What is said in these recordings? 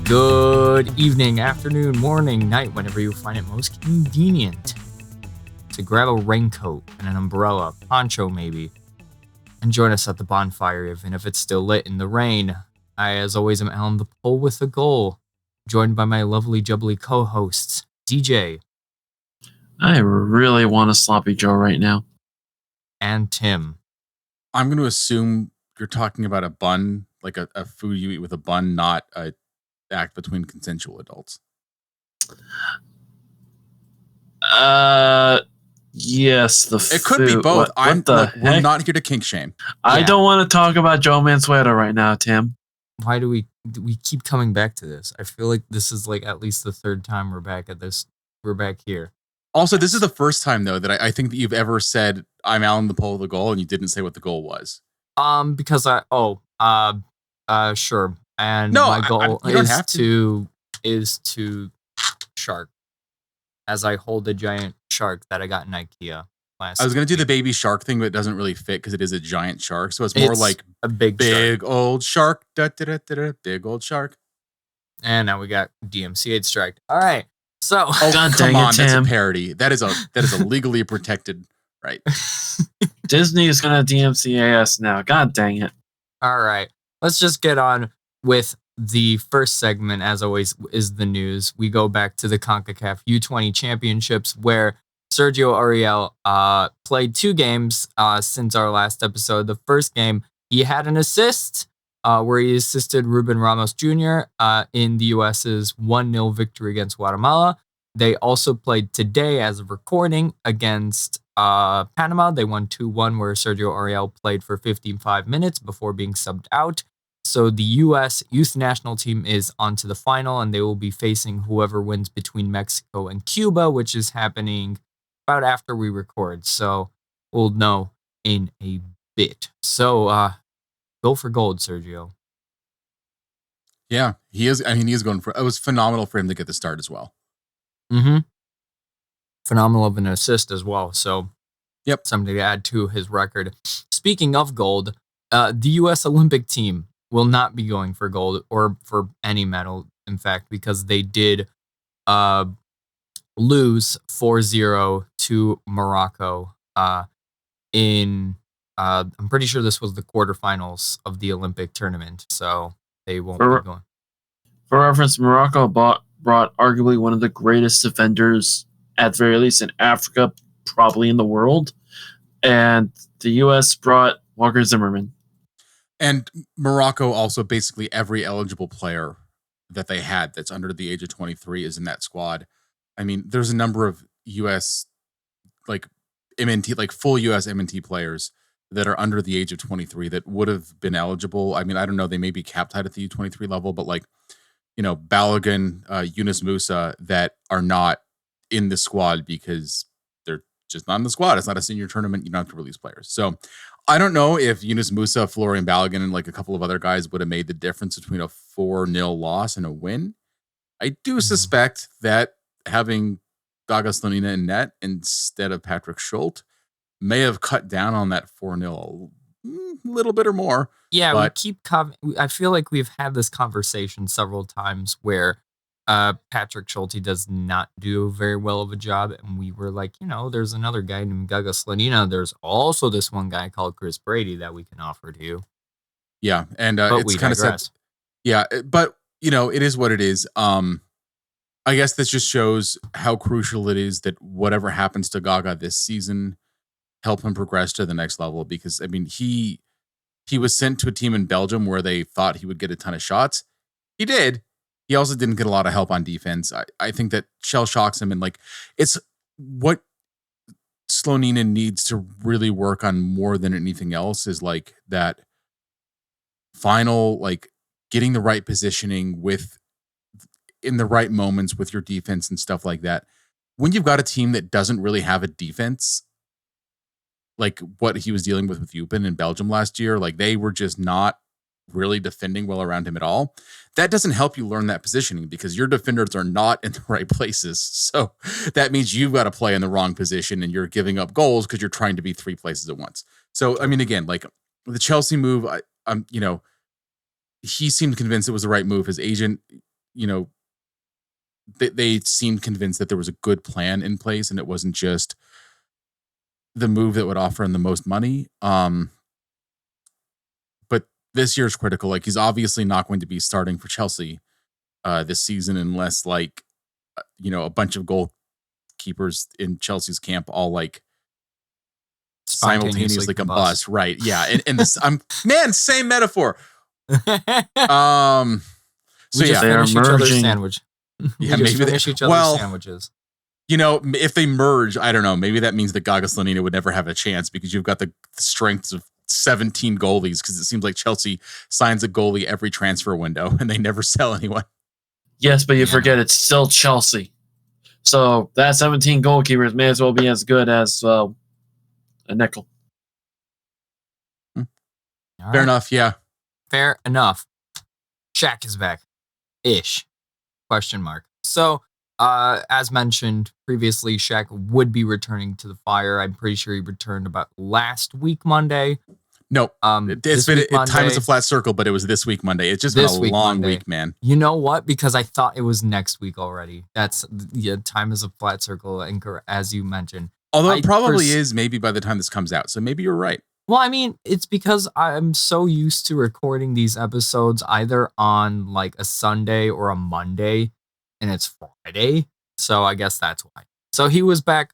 Good evening, afternoon, morning, night, whenever you find it most convenient to grab a raincoat and an umbrella, poncho maybe, and join us at the bonfire, even if it's still lit in the rain. I, as always, am Alan the Pole with a goal, joined by my lovely jubbly co-hosts, DJ. I really want a sloppy Joe right now. And Tim. I'm going to assume you're talking about a bun, like a food you eat with a bun, not a act between consensual adults. Yes, it could be both. We're not here to kink shame. I don't want to talk about Joe Mansueto right now, Tim. Why do we keep coming back to this? I feel like this is like at least the third time we're back at this. We're back here. Also, this is the first time though that I think that you've ever said I'm Alan the Pole of the goal, and you didn't say what the goal was. Because sure. And no, my goal is to shark, as I hold a giant shark that I got in IKEA last. I was gonna do the baby shark thing, but it doesn't really fit because it is a giant shark. So it's more like a big shark. Old shark, big old shark. And now we got DMCA strike. All right, so God dang it, Tim. That's a parody. That is a legally protected right. Disney is gonna DMCA us now. God dang it. All right, let's just get on with the first segment. As always, is the news. We go back to the CONCACAF U20 Championships, where Sergio Ariel played 2 games since our last episode. The first game, he had an assist where he assisted Ruben Ramos Jr. In the U.S.'s 1-0 victory against Guatemala. They also played today, as of recording, against Panama. They won 2-1, where Sergio Ariel played for 55 minutes before being subbed out. So the U.S. youth national team is on to the final, and they will be facing whoever wins between Mexico and Cuba, which is happening about after we record. So we'll know in a bit. So go for gold, Sergio. Yeah, he is. I mean, he is going for it. Was phenomenal for him to get the start as well. Mm-hmm. Phenomenal of an assist as well. So yep, something to add to his record. Speaking of gold, the U.S. Olympic team will not be going for gold or for any medal, in fact, because they did lose 4-0 to Morocco in, I'm pretty sure this was the quarterfinals of the Olympic tournament, so they won't be going. For reference, Morocco brought arguably one of the greatest defenders, at very least in Africa, probably in the world, and the U.S. brought Walker Zimmerman. And Morocco also, basically every eligible player that they had that's under the age of 23 is in that squad. I mean, there's a number of U.S. like MNT, like full U.S. MNT players that are under the age of 23 that would have been eligible. I mean, I don't know, they may be capped at the U23 level, but like, you know, Balogun, Yunus Musa, that are not in the squad because they're just not in the squad. It's not a senior tournament. You don't have to release players. So I don't know if Yunus Musa, Florian Balogun, and like a couple of other guys would have made the difference between a 4-0 loss and a win. I do suspect that having Gaga Slonina in net instead of Patrick Schulte may have cut down on that 4-0 a little bit or more. Yeah, but I feel like we've had this conversation several times where Patrick Schulte does not do very well of a job, and we were like, you know, there's another guy named Gaga Slonina. There's also this one guy called Chris Brady that we can offer to you. Yeah, and it's kind of sad. Yeah, but you know, it is what it is. I guess this just shows how crucial it is that whatever happens to Gaga this season, help him progress to the next level. Because I mean, he was sent to a team in Belgium where they thought he would get a ton of shots. He did. He also didn't get a lot of help on defense. I think that shell shocks him, and like it's what Slonina needs to really work on more than anything else is like that final, like getting the right positioning with in the right moments with your defense and stuff like that. When you've got a team that doesn't really have a defense, like what he was dealing with Eupen in Belgium last year, like they were just not really defending well around him at all. That doesn't help you learn that positioning because your defenders are not in the right places. So that means you've got to play in the wrong position and you're giving up goals because you're trying to be 3 places at once. So, I mean, again, like the Chelsea move, you know, he seemed convinced it was the right move. His agent they seemed convinced that there was a good plan in place and it wasn't just the move that would offer him the most money. But this year's critical. Like, he's obviously not going to be starting for Chelsea this season unless a bunch of goalkeepers in Chelsea's camp all like simultaneously combust. Right. Yeah. And this, same metaphor. So yeah, they are merging. Sandwich. Yeah, maybe they finish each other's sandwiches. If they merge, I don't know. Maybe that means that Gaga Slonina would never have a chance because you've got the strengths of 17 goalies. Because it seems like Chelsea signs a goalie every transfer window and they never sell anyone. Yes, but you forget it's still Chelsea. So that 17 goalkeepers may as well be as good as a nickel. Fair enough. Yeah. Fair enough. Shaq is back. Ish. Question mark. So, as mentioned previously, Shaq would be returning to the Fire. I'm pretty sure he returned about last week Monday. No, it's been time is a flat circle, but it was this week Monday. It's just been a long week, man. You know what? Because I thought it was next week already. Time is a flat circle, as you mentioned. Although it probably is maybe by the time this comes out. So maybe you're right. Well, I mean, it's because I'm so used to recording these episodes either on like a Sunday or a Monday, and it's Friday. So I guess that's why. So he was back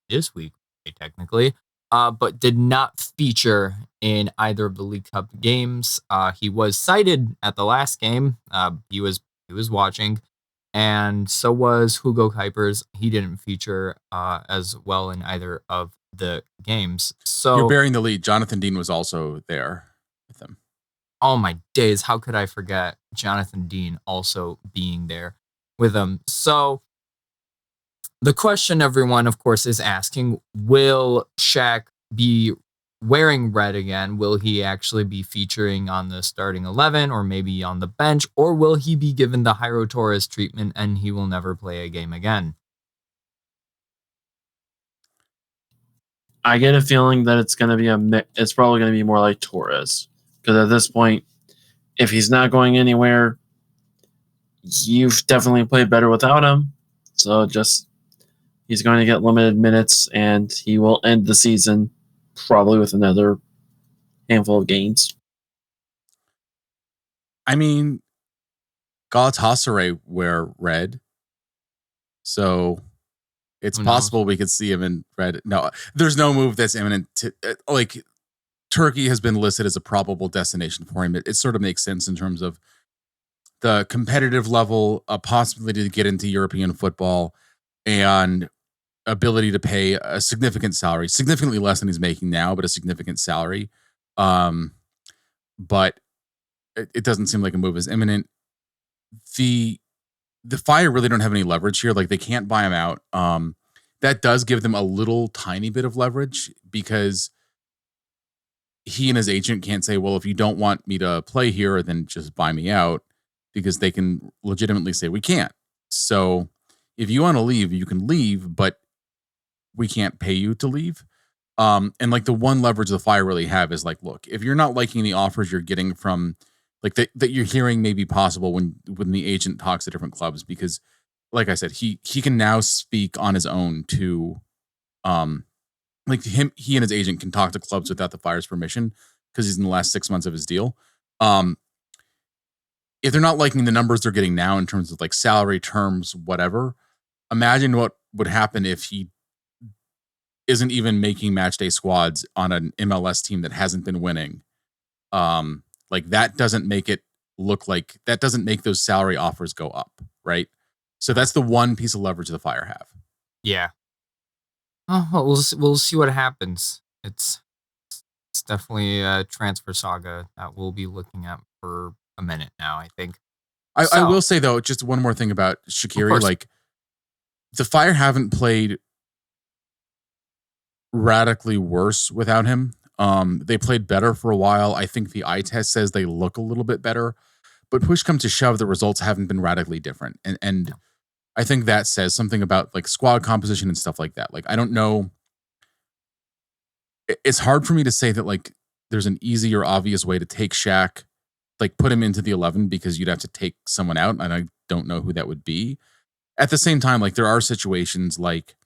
this week, technically, but did not feature in either of the League Cup games. He was cited at the last game. He was watching, and so was Hugo Kuipers. He didn't feature as well in either of the games. So you're bearing the lead. Jonathan Dean was also there with them. Oh my days, how could I forget Jonathan Dean also being there with them? So the question everyone, of course, is asking, will Shaq be wearing red again? Will he actually be featuring on the starting 11 or maybe on the bench? Or will he be given the Jairo Torres treatment and he will never play a game again? I get a feeling that it's going to be it's probably going to be more like Torres. Because at this point, if he's not going anywhere, you've definitely played better without him. So he's going to get limited minutes and he will end the season probably with another handful of games. I mean, Galatasaray wear red. So it's possible we could see him in red. No, there's no move that's imminent. Turkey has been listed as a probable destination for him. It sort of makes sense in terms of the competitive level, a possibility to get into European football, and ability to pay a significant salary, significantly less than he's making now, but a significant salary. But it doesn't seem like a move is imminent. The Fire really don't have any leverage here. Like, they can't buy him out. That does give them a little tiny bit of leverage because he and his agent can't say, well, if you don't want me to play here, then just buy me out, because they can legitimately say we can't. So if you want to leave, you can leave, but we can't pay you to leave. And like, the one leverage the Fire really have is like, look, if you're not liking the offers you're getting from like that you're hearing may be possible when the agent talks to different clubs, because like I said, he can now speak on his own to, he and his agent can talk to clubs without the Fire's permission because he's in the last 6 months of his deal. If they're not liking the numbers they're getting now in terms of like salary terms, whatever, imagine what would happen if he isn't even making match day squads on an MLS team that hasn't been winning. Like, that doesn't make it look like, that doesn't make those salary offers go up, right? So that's the one piece of leverage the Fire have. Yeah. Oh, well, we'll see what happens. It's definitely a transfer saga that we'll be looking at for a minute now, I think. I will say, though, just one more thing about Shaqiri. Like, the Fire haven't played radically worse without him. They played better for a while. I think the eye test says they look a little bit better, but push come to shove, the results haven't been radically different. And I think that says something about like squad composition and stuff like that. Like, I don't know. It's hard for me to say that like there's an easy or obvious way to take Shaq like put him into the 11 because you'd have to take someone out, and I don't know who that would be. At the same time, like there are situations like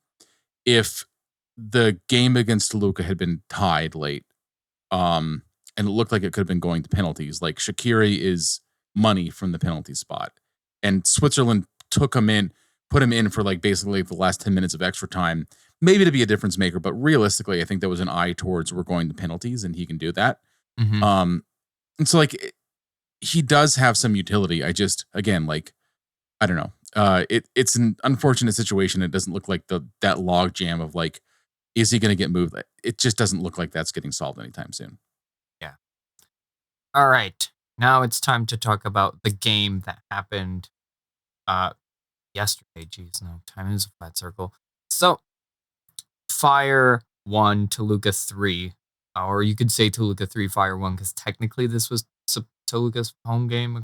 if the game against Toluca had been tied late, and it looked like it could have been going to penalties, like Shaqiri is money from the penalty spot, and Switzerland took him in, put him in for like basically the last 10 minutes of extra time, maybe to be a difference maker, but realistically, I think there was an eye towards we're going to penalties, and he can do that. Mm-hmm. And so like he does have some utility. I just, again, like, I don't know. It's an unfortunate situation. It doesn't look like that log jam of like, is he going to get moved? It just doesn't look like that's getting solved anytime soon. Yeah. All right. Now it's time to talk about the game that happened yesterday. Jeez, no, time is a flat circle. So, Fire 1, Toluca 3. Or you could say Toluca 3, Fire 1, because technically this was Toluca's home game,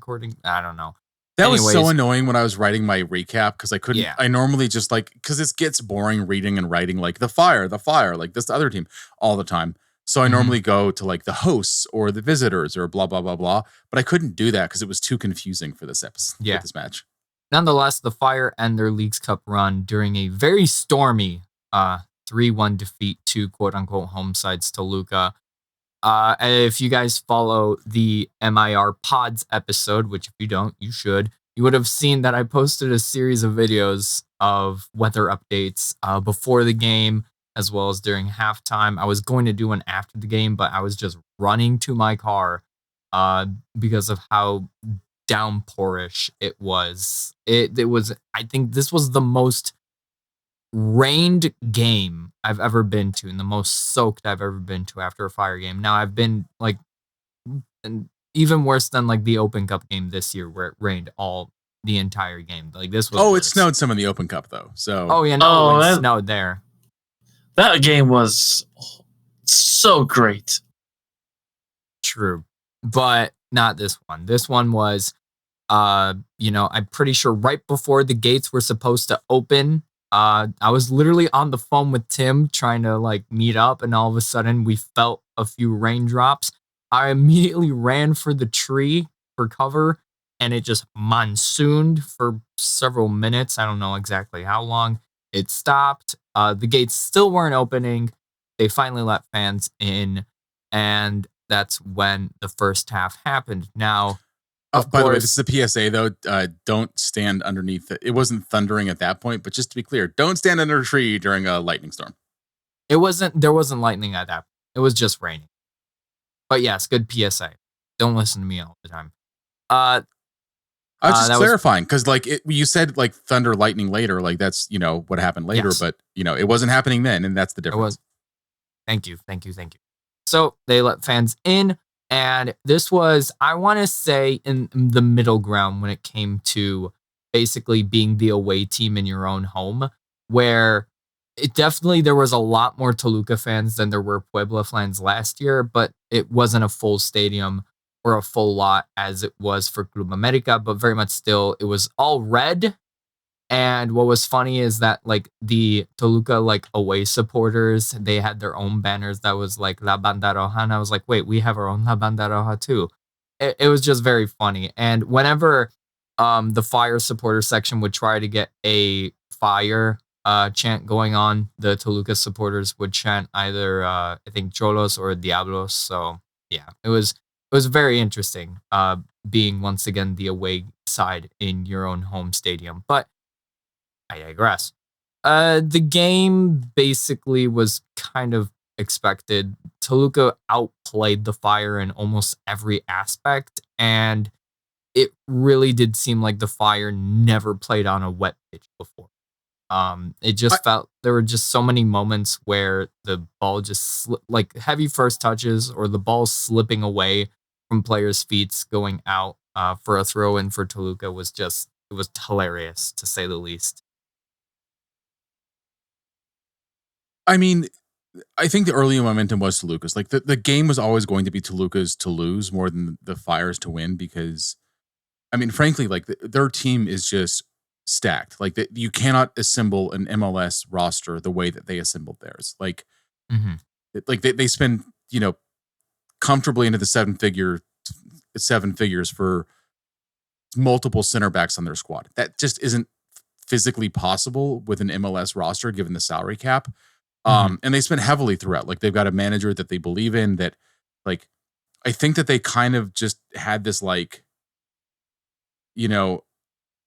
I don't know. That was so annoying when I was writing my recap because I couldn't. Yeah. I normally just like, because it gets boring reading and writing like the fire, like this other team all the time. So I normally go to like the hosts or the visitors or blah, blah, blah, blah. But I couldn't do that because it was too confusing for this episode, for this match. Nonetheless, the Fire end their Leagues Cup run during a very stormy 3-1 defeat to quote-unquote home sides Toluca. If you guys follow the MIR Pods episode, which if you don't, you should, you would have seen that I posted a series of videos of weather updates before the game, as well as during halftime. I was going to do one after the game, but I was just running to my car because of how downpourish it was. It was, I think this was the most rained game I've ever been to and the most soaked I've ever been to after a Fire game. Now I've been like even worse than like the Open Cup game this year where it rained all the entire game. Like this was it snowed some in the Open Cup though. So it snowed there. That game was so great. True. But not this one. This one was I'm pretty sure right before the gates were supposed to open. I was literally on the phone with Tim trying to like meet up, and all of a sudden we felt a few raindrops. I immediately ran for the tree for cover, and it just monsooned for several minutes. I don't know exactly how long. It stopped. The gates still weren't opening. They finally let fans in, and that's when the first half happened. Now, by the way, this is a PSA though. Don't stand underneath it. It wasn't thundering at that point, but just to be clear, don't stand under a tree during a lightning storm. There wasn't lightning at that point. It was just raining. But yes, good PSA. Don't listen to me all the time. I was just clarifying because like you said like thunder lightning later, like that's what happened later, yes. But it wasn't happening then, and that's the difference. Thank you. So they let fans in. And this was, I want to say, in the middle ground when it came to basically being the away team in your own home, where there was a lot more Toluca fans than there were Puebla fans last year, but it wasn't a full stadium or a full lot as it was for Club America, but very much still, it was all red. And what was funny is that like the Toluca like away supporters, they had their own banners that was like La Banda Roja. And I was like, wait, we have our own La Banda Roja too. It was just very funny. And whenever the Fire supporter section would try to get a Fire chant going on, the Toluca supporters would chant either I think Cholos or Diablos. So yeah, it was very interesting being once again the away side in your own home stadium. But I digress. The game basically was kind of expected. Toluca outplayed the Fire in almost every aspect, and it really did seem like the Fire never played on a wet pitch before. It just felt there were just so many moments where the ball just like heavy first touches or the ball slipping away from players' feet going out for a throw in for Toluca it was hilarious to say the least. I mean, I think the early momentum was Toluca's. Like the game was always going to be Toluca's to lose more than the Fire's to win because, I mean, frankly, like their team is just stacked. Like you cannot assemble an MLS roster the way that they assembled theirs. Like, like they spend comfortably into the 7-figure seven figures for multiple center backs on their squad. That just isn't physically possible with an MLS roster given the salary cap. And they spend heavily throughout. Like they've got a manager that they believe in that, like, I think that they kind of just had this like,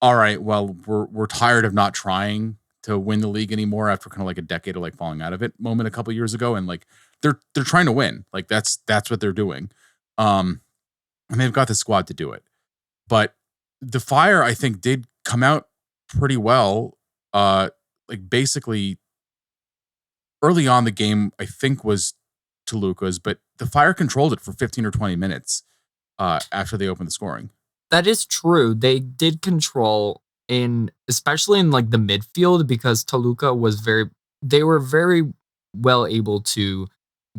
all right, well, we're tired of not trying to win the league anymore after kind of like a decade of like falling out of it moment a couple years ago. And like they're trying to win. Like that's what they're doing. And they've got the squad to do it. But the Fire, I think, did come out pretty well. Like basically early on the game, I think was Toluca's, but the Fire controlled it for 15 or 20 minutes after they opened the scoring. That is true. They did control especially in like the midfield, because Toluca they were very well able to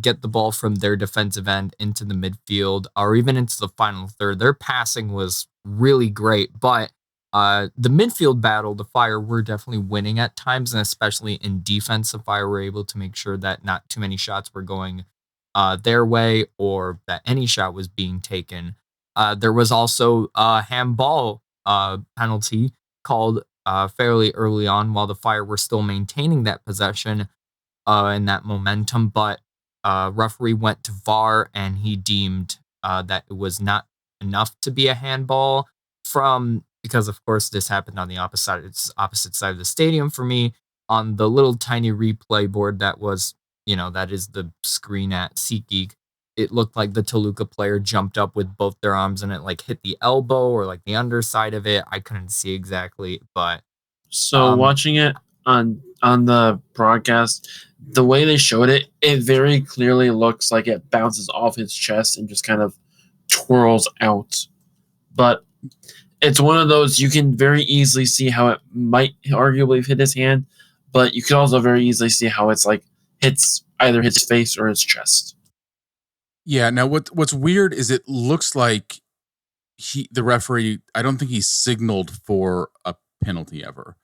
get the ball from their defensive end into the midfield or even into the final third. Their passing was really great, but the midfield battle, the Fire were definitely winning at times, and especially in defense, the Fire were able to make sure that not too many shots were going their way or that any shot was being taken. There was also a handball penalty called fairly early on while the Fire were still maintaining that possession and that momentum, but referee went to VAR and he deemed that it was not enough to be a handball because of course this happened on the opposite side of the stadium for me on the little tiny replay board that was, that is the screen at SeatGeek. It looked like the Toluca player jumped up with both their arms and it like hit the elbow or like the underside of it. I couldn't see exactly, but so watching it on the broadcast, the way they showed it, it very clearly looks like it bounces off his chest and just kind of twirls out. But it's one of those you can very easily see how it might arguably hit his hand, but you can also very easily see how it's like hits either his face or his chest. Yeah. Now, what's weird is it looks like the referee, I don't think he signaled for a penalty ever,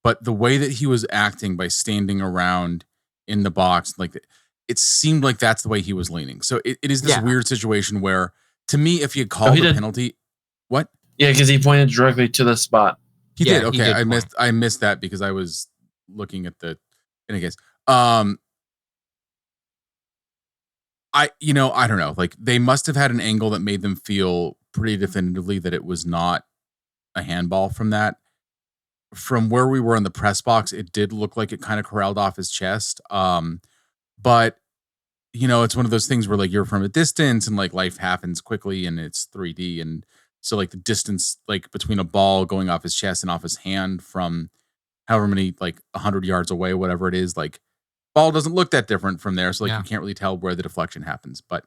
but the way that he was acting by standing around in the box, like it seemed like that's the way he was leaning. So it is this weird situation where, to me, if you called a penalty, what? Yeah, because he pointed directly to the spot. He did. Okay, I missed that because I was looking at the. In any case, I don't know. Like they must have had an angle that made them feel pretty definitively that it was not a handball from that. From where we were in the press box, it did look like it kind of corralled off his chest. But it's one of those things where like you're from a distance and like life happens quickly and it's 3D. And so like the distance like between a ball going off his chest and off his hand from however many, like 100 yards away, whatever it is, like ball doesn't look that different from there. So like you can't really tell where the deflection happens. But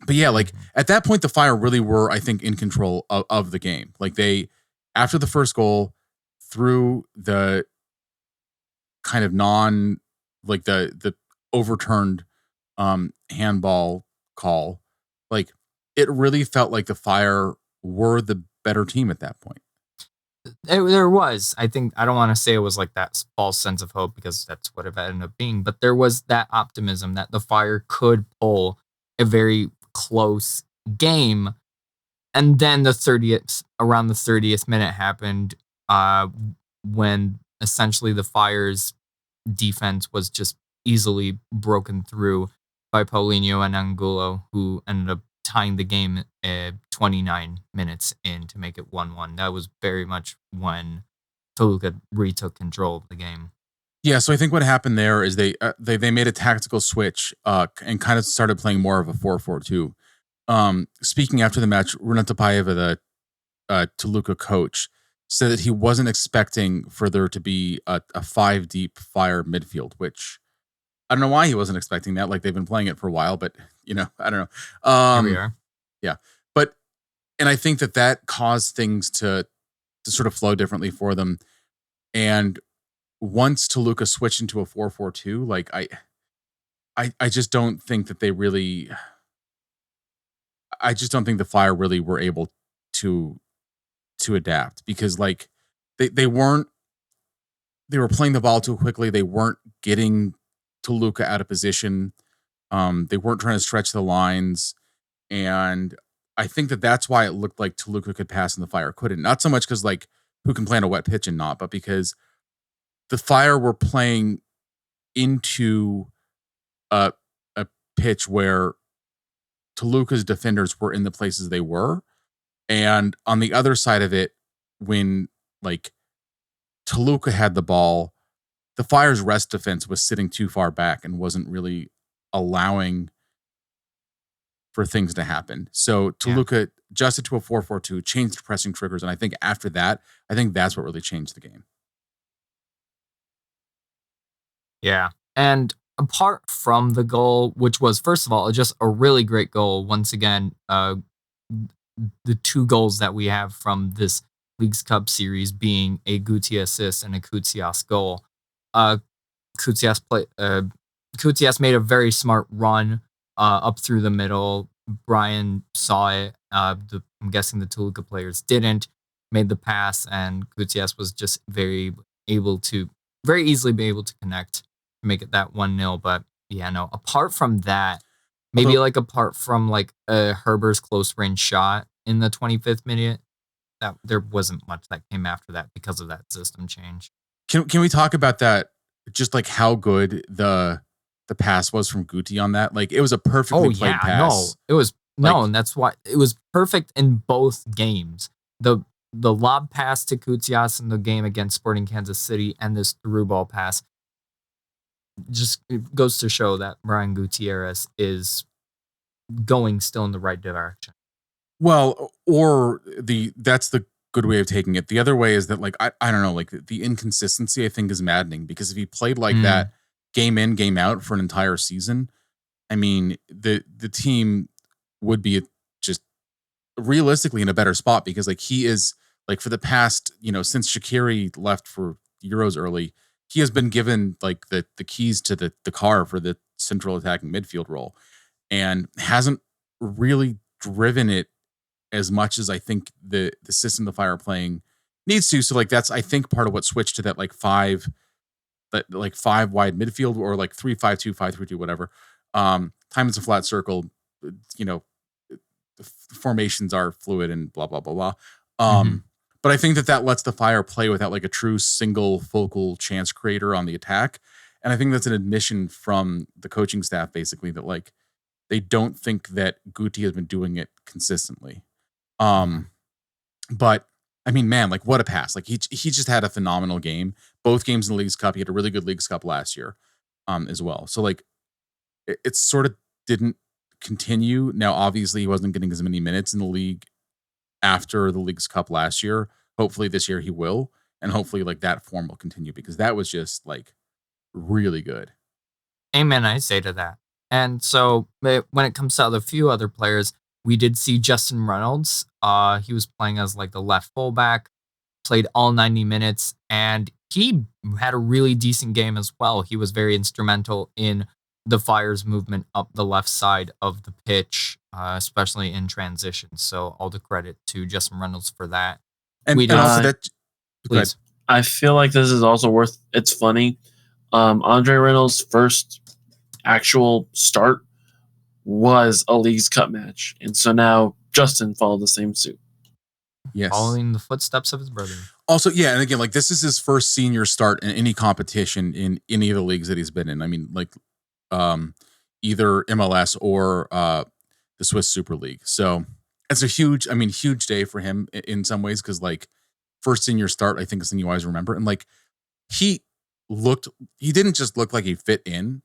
yeah, like at that point, the Fire really were, I think, in control of the game. Like they, after the first goal, through the kind of the overturned handball call, like it really felt like the Fire were the better team at that point. There was, I think, I don't want to say it was like that false sense of hope because that's what it ended up being, but there was that optimism that the Fire could pull a very close game. And then around the 30th minute happened when essentially the Fire's defense was just easily broken through by Paulinho and Angulo, who ended up tying the game 29 minutes in to make it 1-1. That was very much when Toluca retook control of the game. Yeah, so I think what happened there is they made a tactical switch and kind of started playing more of a 4-4-2. Speaking after the match, Renato Paiva, the Toluca coach, said that he wasn't expecting for there to be a 5-deep Fire midfield, which I don't know why he wasn't expecting that. Like they've been playing it for a while, but I don't know. Here we are. Yeah. And I think that caused things to sort of flow differently for them. And once Toluca switched into a 4-4-2, like I just don't think that I just don't think the Fire really were able to adapt because like they were playing the ball too quickly. They weren't getting Toluca out of position. They weren't trying to stretch the lines. And I think that's why it looked like Toluca could pass and the Fire couldn't. Not so much because like who can play on a wet pitch and not, but because the Fire were playing into a pitch where Toluca's defenders were in the places they were. And on the other side of it, when like Toluca had the ball, the Fire's rest defense was sitting too far back and wasn't really allowing for things to happen. So Toluca adjusted to a 4-4-2, changed the pressing triggers. And I think after that, that's what really changed the game. Yeah. And apart from the goal, which was, first of all, just a really great goal, once again, the two goals that we have from this Leagues Cup series being a Guti assist and a Koutsias goal. Koutsias made a very smart run up through the middle. Brian saw it. I'm guessing the Toluca players didn't. Made the pass, and Koutsias was just very easily be able to connect to make it that 1-0. But yeah, no. Apart from that, maybe apart from Herber's close range shot in the 25th minute, that there wasn't much that came after that because of that system change. Can we talk about that? Just like how good the pass was from Guti on that. Like it was a perfectly played pass. No, it was and that's why it was perfect in both games. The lob pass to Koutsias in the game against Sporting Kansas City and this through ball pass just goes to show that Brian Gutierrez is going still in the right direction. Well, or that's the good way of taking it. The other way is that I don't know, like the inconsistency I think is maddening, because if he played like that game in, game out for an entire season, I mean, the team would be just realistically in a better spot, because he is for the past, since Shaqiri left for Euros early, he has been given the keys to the car for the central attacking midfield role and hasn't really driven it as much as I think the system the Fire are playing needs to. So that's, I think, part of what switched to that 5 wide midfield, or 3-5-2, 5-3-2, whatever. Time is a flat circle, the formations are fluid and blah, blah, blah, blah. But I think that lets the Fire play without a true single focal chance creator on the attack. And I think that's an admission from the coaching staff, basically, that they don't think that Guti has been doing it consistently. But I mean, man, what a pass. He just had a phenomenal game. Both games in the Leagues Cup. He had a really good Leagues Cup last year as well. So it sort of didn't continue. Now, obviously, he wasn't getting as many minutes in the league after the Leagues Cup last year. Hopefully this year he will. And hopefully that form will continue, because that was just really good. Amen, I say to that. And so when it comes to a few other players, we did see Justin Reynolds. He was playing as the left fullback, played all 90 minutes, and he had a really decent game as well. He was very instrumental in the Fire's movement up the left side of the pitch, especially in transition. So all the credit to Justin Reynolds for that. And also that, please. I feel like this is also it's funny. Andre Reynolds' first actual start was a Leagues Cup match, and so now Justin followed the same suit. Yes, following the footsteps of his brother. Also, yeah, and again, this is his first senior start in any competition in any of the leagues that he's been in. I mean, either MLS or the Swiss Super League. So it's a huge day for him in some ways, because first senior start, I think, is something you always remember. And he didn't just look like he fit in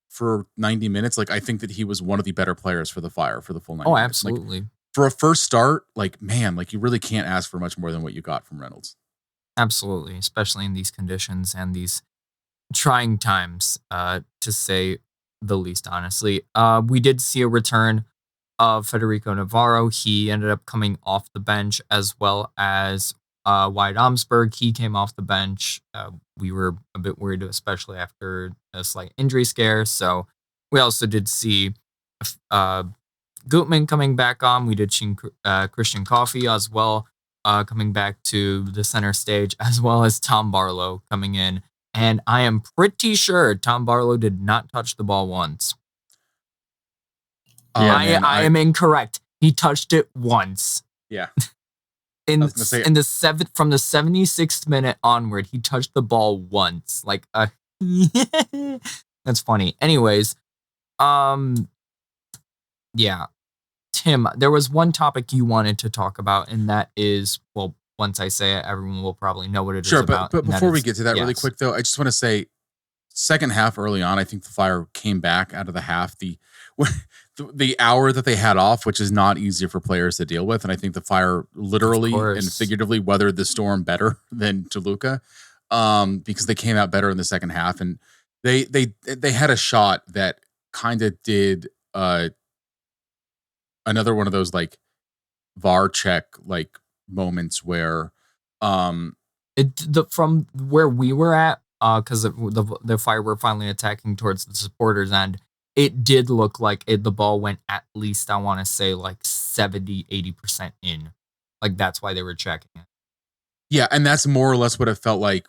for 90 minutes. I think that he was one of the better players for the Fire for the full 90 minutes. Absolutely. For a first start, man, you really can't ask for much more than what you got from Reynolds. Absolutely, especially in these conditions and these trying times, to say the least, honestly. We did see a return of Federico Navarro. He ended up coming off the bench, as well as Wyatt Omsberg. He came off the bench. We were a bit worried, especially after a slight injury scare. So we also did see Gutman coming back on. We did see Christian Coffey as well coming back to the center stage, as well as Tom Barlow coming in. And I am pretty sure Tom Barlow did not touch the ball once. I am incorrect. He touched it once. Yeah. From the 76th minute onward, he touched the ball once. Like, that's funny. Anyways, yeah. Tim, there was one topic you wanted to talk about, and that is, well, once I say it, everyone will probably know what it is about. But before we get to that really quick, though, I just want to say, second half early on, I think the Fire came back out of the half. The hour that they had off, which is not easy for players to deal with, and I think the Fire literally and figuratively weathered the storm better than Toluca, because they came out better in the second half, and they had a shot that kind of did another one of those like VAR check like moments where from where we were at, because the Fire were finally attacking towards the supporters end. It did look like the ball went at least, I want to say, like 70-80% in. Like, that's why they were checking it. Yeah, and that's more or less what it felt like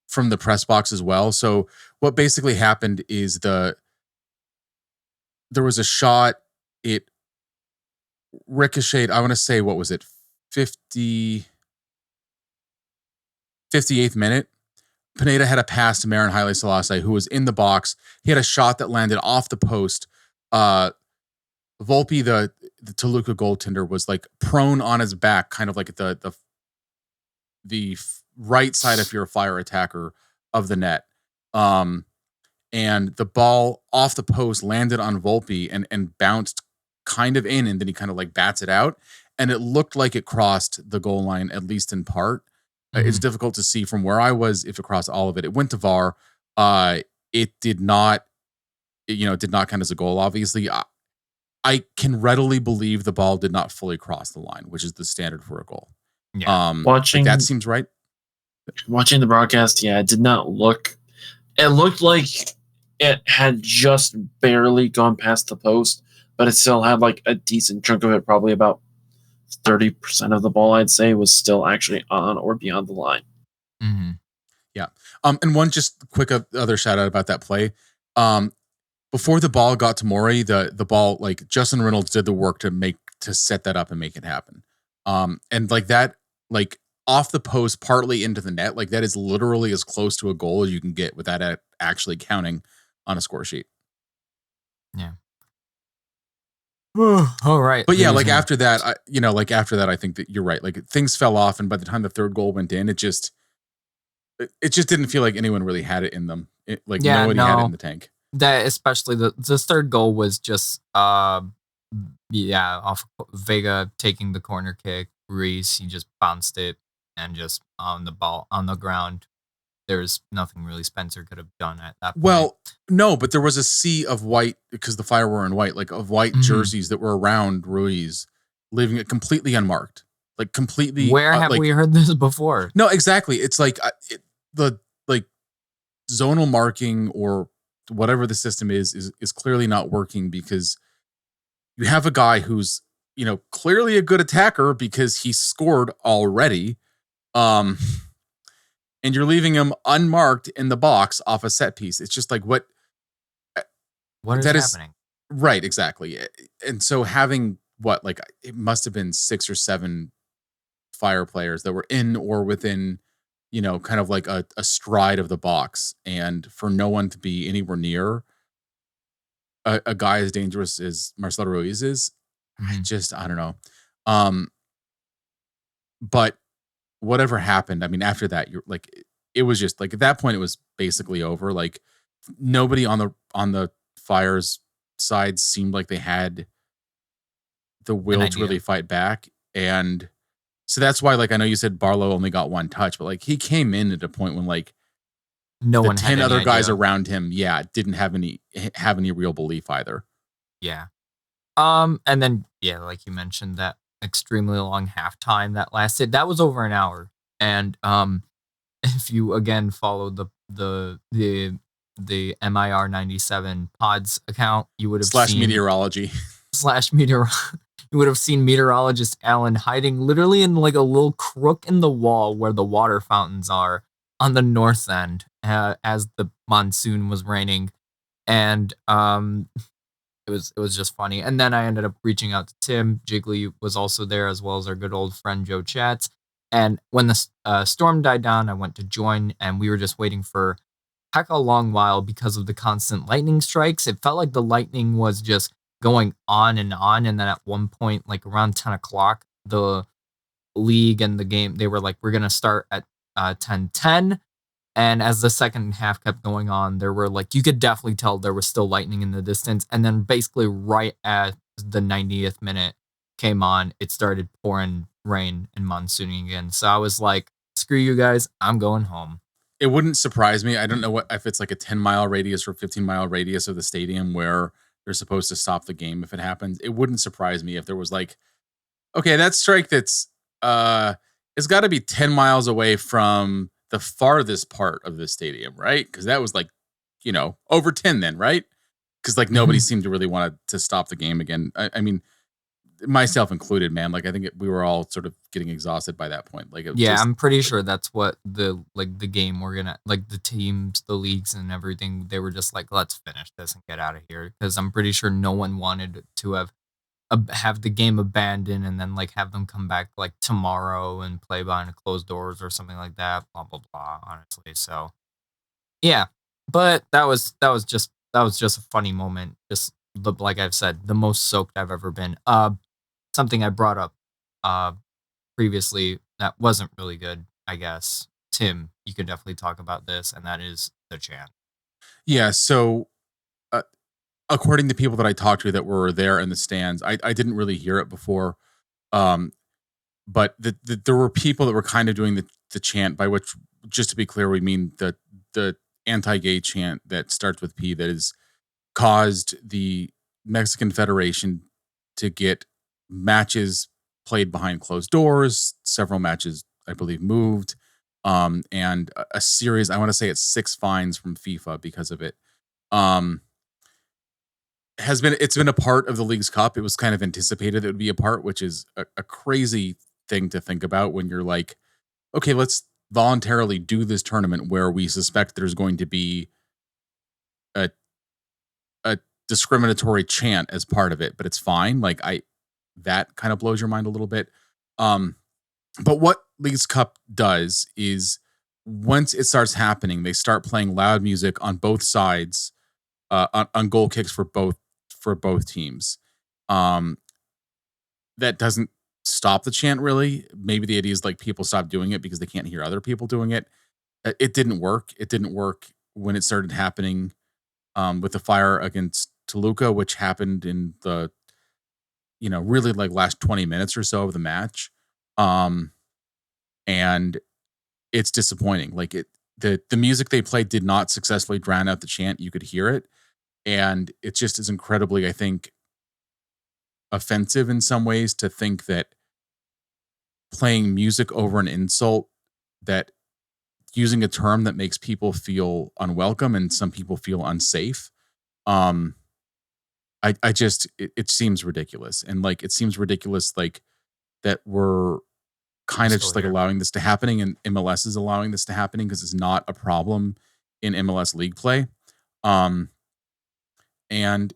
from the press box as well. So what basically happened is there was a shot, it ricocheted, I want to say, what was it, 58th minute? Pineda had a pass to Marin Haile Selassie, who was in the box. He had a shot that landed off the post. Volpe, the Toluca goaltender, was like prone on his back, kind of like at the right side if you're a Fire attacker of the net. And the ball off the post landed on Volpe and bounced kind of in, and then he kind of like bats it out. And it looked like it crossed the goal line, at least in part. It's difficult to see from where I was if it crossed all of it. It went to VAR. It did not count as a goal, obviously. I can readily believe the ball did not fully cross the line, which is the standard for a goal. Yeah. That seems right. Watching the broadcast, yeah, it did not look... It looked like it had just barely gone past the post, but it still had like a decent chunk of it, probably about 30% of the ball, I'd say, was still actually on or beyond the line. Mm-hmm. Yeah. And one just quick other shout out about that play. Before the ball got to Morey, the ball, like, Justin Reynolds did the work to set that up and make it happen. And like that, like off the post, partly into the net, like that is literally as close to a goal as you can get without it actually counting on a score sheet. Yeah. All right. But yeah, like after that, I think that you're right. Like things fell off, and by the time the third goal went in, it just didn't feel like anyone really had it in them. Nobody had it in the tank. That especially the third goal was just off Vega taking the corner kick. Ruiz, he just bounced it and just on the ground. There's nothing really Spencer could have done at that point. Well, no, but there was a sea of white, because the Fire were in white, like of white jerseys that were around Ruiz, leaving it completely unmarked. Like completely. Where have we heard this before? No, exactly. It's like the zonal marking or whatever the system is clearly not working, because you have a guy who's, clearly a good attacker because he scored already. And you're leaving him unmarked in the box off a set piece. It's just like, what is happening? Right, exactly. And so having it must have been 6 or 7 Fire players that were in or within, kind of like a stride of the box. And for no one to be anywhere near a guy as dangerous as Marcelo Ruiz is, I don't know. But whatever happened, I mean, after that, you're like, it was just like, at that point, it was basically over. Like nobody on the Fire's side seemed like they had the will to really fight back. And so that's why, like, I know you said Barlow only got one touch, but like he came in at a point when like no one 10 other guys around him, didn't have any real belief either. Yeah. And then, like you mentioned, that extremely long halftime that lasted, that was over an hour. And if you again follow the MIR 97 pods account, you would have seen meteorology you would have seen meteorologist Alan hiding literally in like a little crook in the wall where the water fountains are on the north end as the monsoon was raining. And it was just funny. And then I ended up reaching out to Tim. Jiggly was also there, as well as our good old friend Joe Chats. And when the storm died down, I went to join, and we were just waiting for heck a long while because of the constant lightning strikes. It felt like the lightning was just going on, and then at one point, like around 10 o'clock, the league and the game, they were like, we're gonna start at 10:10. And as the second half kept going on, there were like, you could definitely tell there was still lightning in the distance. And then basically right at the 90th minute came on, it started pouring rain and monsooning again. So I was like, screw you guys, I'm going home. It wouldn't surprise me. I don't know if it's like a 10-mile radius or 15-mile radius of the stadium where they're supposed to stop the game if it happens. It wouldn't surprise me if there was like, okay, that strike it's got to be 10 miles away from the farthest part of the stadium, right? Because that was like, over 10 then, right? Because like nobody seemed to really want to stop the game again. I mean, myself included, man. Like I think we were all sort of getting exhausted by that point. Like, I'm pretty sure that's what the game we're gonna, like the teams, the leagues, and everything. They were just like, let's finish this and get out of here, because I'm pretty sure no one wanted to have the game abandoned and then like have them come back like tomorrow and play behind closed doors or something like that. Blah blah blah. Honestly, so yeah, but that was just a funny moment. Just like I've said, the most soaked I've ever been. Something I brought up previously that wasn't really good, I guess. Tim, you could definitely talk about this, and that is the chant. Yeah. So according to people that I talked to that were there in the stands, I didn't really hear it before. But there were people that were kind of doing the chant, by which, just to be clear, we mean the anti-gay chant that starts with P, that has caused the Mexican Federation to get matches played behind closed doors, several matches, I believe, moved, and a series, I want to say it's 6 fines from FIFA because of it. It's been a part of the League's Cup. It was kind of anticipated it would be a part, which is a crazy thing to think about when you're like, okay, let's voluntarily do this tournament where we suspect there's going to be a discriminatory chant as part of it, but it's fine. Like that kind of blows your mind a little bit. But what League's Cup does is once it starts happening, they start playing loud music on both sides, on goal kicks for both teams. That doesn't stop the chant really. Maybe the idea is like people stop doing it because they can't hear other people doing it. It didn't work. It didn't work when it started happening with the fire against Toluca, which happened in the really like last 20 minutes or so of the match. And it's disappointing. Like the music they played did not successfully drown out the chant. You could hear it. And it just is incredibly, I think, offensive in some ways to think that playing music over an insult, that using a term that makes people feel unwelcome and some people feel unsafe. It seems ridiculous. And like, it seems ridiculous, like that we're kind of just like allowing this to happening, and MLS is allowing this to happening because it's not a problem in MLS league play. And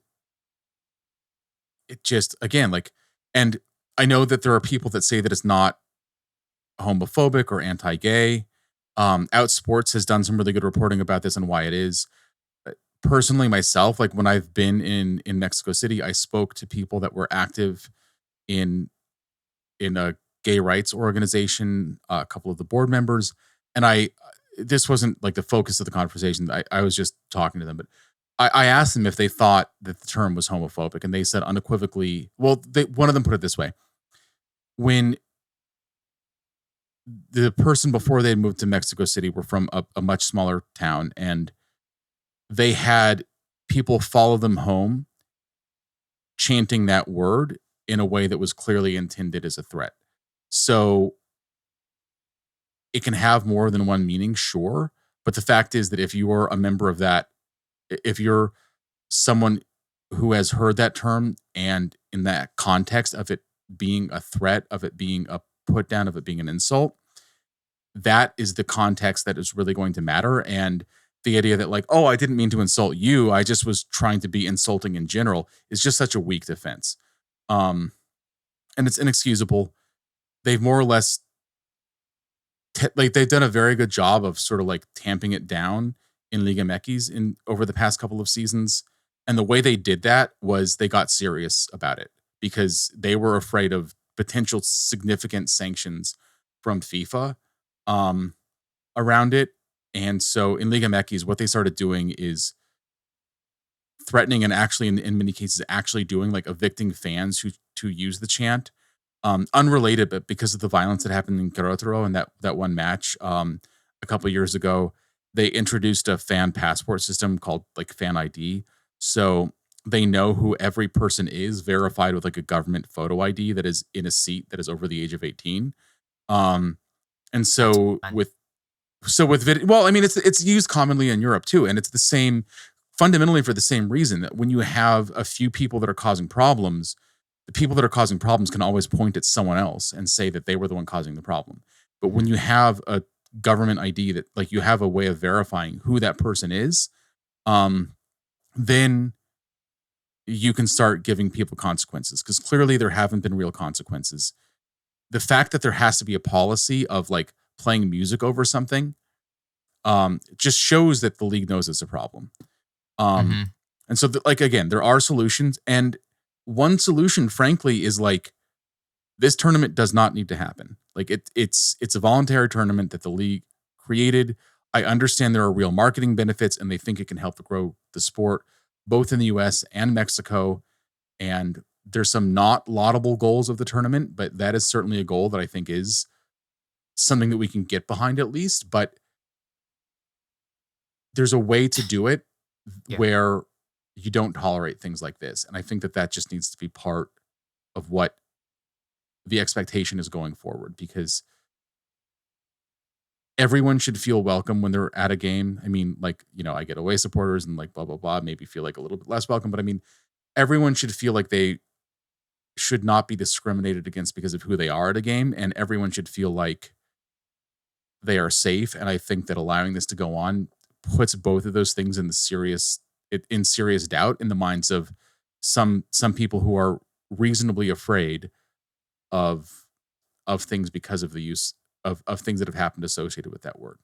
it just, again, like, and I know that there are people that say that it's not homophobic or anti-gay. Outsports has done some really good reporting about this and why it is. Personally, myself, like when I've been in Mexico City, I spoke to people that were active in a gay rights organization, a couple of the board members, and this wasn't like the focus of the conversation. I was just talking to them, but I asked them if they thought that the term was homophobic, and they said unequivocally, well, one of them put it this way: when the person before they moved to Mexico City were from a much smaller town, and they had people follow them home chanting that word in a way that was clearly intended as a threat. So it can have more than one meaning, sure. But the fact is that if you're a member of that, if you're someone who has heard that term, and in that context of it being a threat, of it being a put down, of it being an insult, that is the context that is really going to matter. And the idea that like, oh, I didn't mean to insult you, I just was trying to be insulting in general, is just such a weak defense. And it's inexcusable. They've more or less they've done a very good job of sort of like tamping it down in Liga MX in over the past couple of seasons. And the way they did that was they got serious about it because they were afraid of potential significant sanctions from FIFA around it. And so in Liga MX, what they started doing is threatening and actually in many cases actually doing like evicting fans who use the chant. Unrelated, but because of the violence that happened in Querétaro and that one match a couple of years ago, they introduced a fan passport system called like Fan ID. So they know who every person is, verified with like a government photo ID that is in a seat that is over the age of 18. And so with well, I mean, it's used commonly in Europe too, and it's the same fundamentally for the same reason that when you have a few people that are causing problems, the people that are causing problems can always point at someone else and say that they were the one causing the problem. But when you have a government ID that like you have a way of verifying who that person is, then you can start giving people consequences because clearly there haven't been real consequences. The fact that there has to be a policy of like playing music over something just shows that the league knows it's a problem. And so like, again, there are solutions, and one solution, frankly, is like this tournament does not need to happen. Like it's a voluntary tournament that the league created. I understand there are real marketing benefits, and they think it can help to grow the sport, both in the US and Mexico. And there's some not laudable goals of the tournament, but that is certainly a goal that I think is something that we can get behind at least. But there's a way to do it where you don't tolerate things like this. And I think that just needs to be part of what the expectation is going forward, because everyone should feel welcome when they're at a game. I mean, like, you know, I get away supporters and like blah, blah, blah, maybe feel like a little bit less welcome, but I mean, everyone should feel like they should not be discriminated against because of who they are at a game. And everyone should feel like they are safe. And I think that allowing this to go on puts both of those things in serious doubt in the minds of some people who are reasonably afraid of things because of the use of things that have happened associated with that word.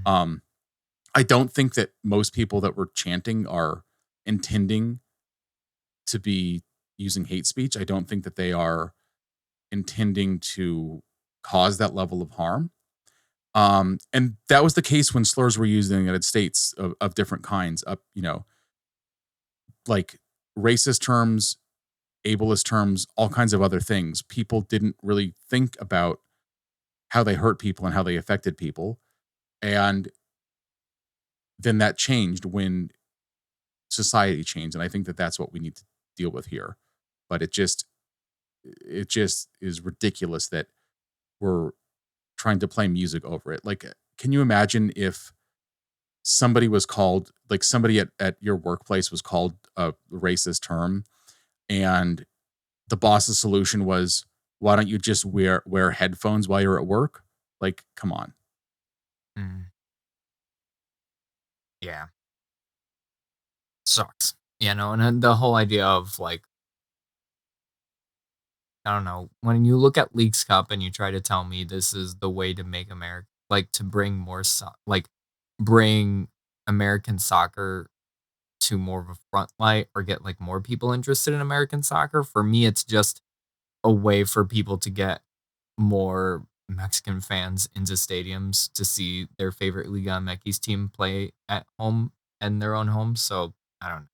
I don't think that most people that were chanting are intending to be using hate speech. I don't think that they are intending to cause that level of harm. And that was the case when slurs were used in the United States of different kinds, you know, like racist terms, ableist terms, all kinds of other things. People didn't really think about how they hurt people and how they affected people. And then that changed when society changed. And I think that that's what we need to deal with here. But it just is ridiculous that we're trying to play music over it. Like, can you imagine if somebody was called, like somebody at your workplace was called a racist term, and the boss's solution was, why don't you just wear headphones while you're at work? Like, come on. Yeah. Sucks. You know, and then the whole idea of like, I don't know, when you look at Leagues Cup and you try to tell me this is the way to make America, like to bring more, bring American soccer to more of a front light or get like more people interested in American soccer, for me, it's just a way for people to get more Mexican fans into stadiums to see their favorite Liga MX team play at home in their own homes. So I don't know.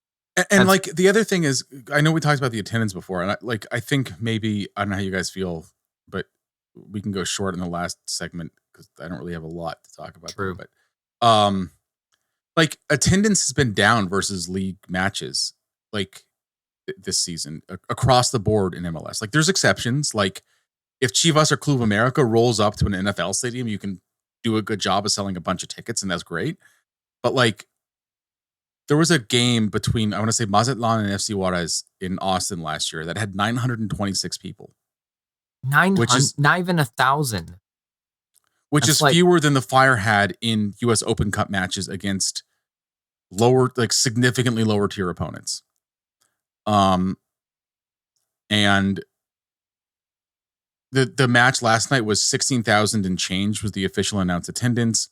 And like the other thing is, I know we talked about the attendance before, and I think maybe, I don't know how you guys feel, but we can go short in the last segment because I don't really have a lot to talk about. True. There, but like attendance has been down versus league matches like this season across the board in MLS. Like there's exceptions. Like if Chivas or Club America rolls up to an NFL stadium, you can do a good job of selling a bunch of tickets, and that's great. But like, there was a game between, I want to say, Mazatlan and FC Juarez in Austin last year that had 926 people. 900, which is not even 1,000. Which is like, fewer than the Fire had in U.S. Open Cup matches against lower, like significantly lower tier opponents. And the match last night was 16,000 and change was the official announced attendance.